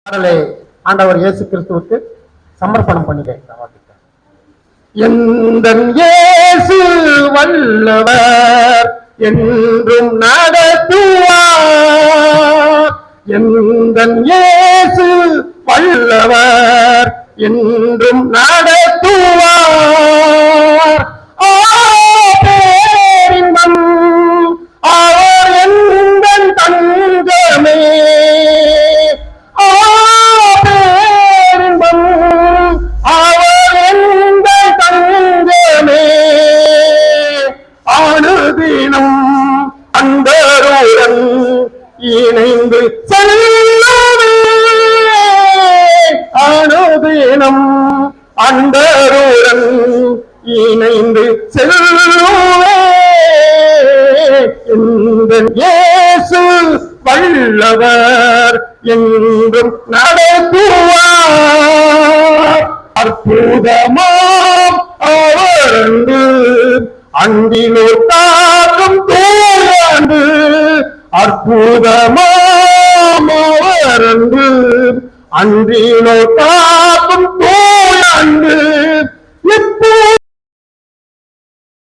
பாடலை ஆண்டவர் இயேசு கிறிஸ்துவுக்கு சமர்ப்பணம் பண்ணிட்டேன். எந்தன் இயேசு வல்லவர் என்றும் நடத்துவார். எந்தன் இயேசு வல்லவர் என்றும் நடத்துவார். பேரின்பம் அவர் எந்தன் தங்கமே. பேரின்பம் அவர் எந்தன் தங்கமே. அனுதினம் அன்பருடன் இணைந்து செல்லுவே. அனுதினம் அன்பருடன் இணைந்து செல்லுவே. எந்தன் இயேசு வல்லவர் என்றும் நடத்துவார். அற்புதமாம் அவரன்று அன்பினோர் காக்கும் தூயாண்டு. அற்புதமாம் அவரன்று அன்பினோர் காக்கும் தூயாண்டு.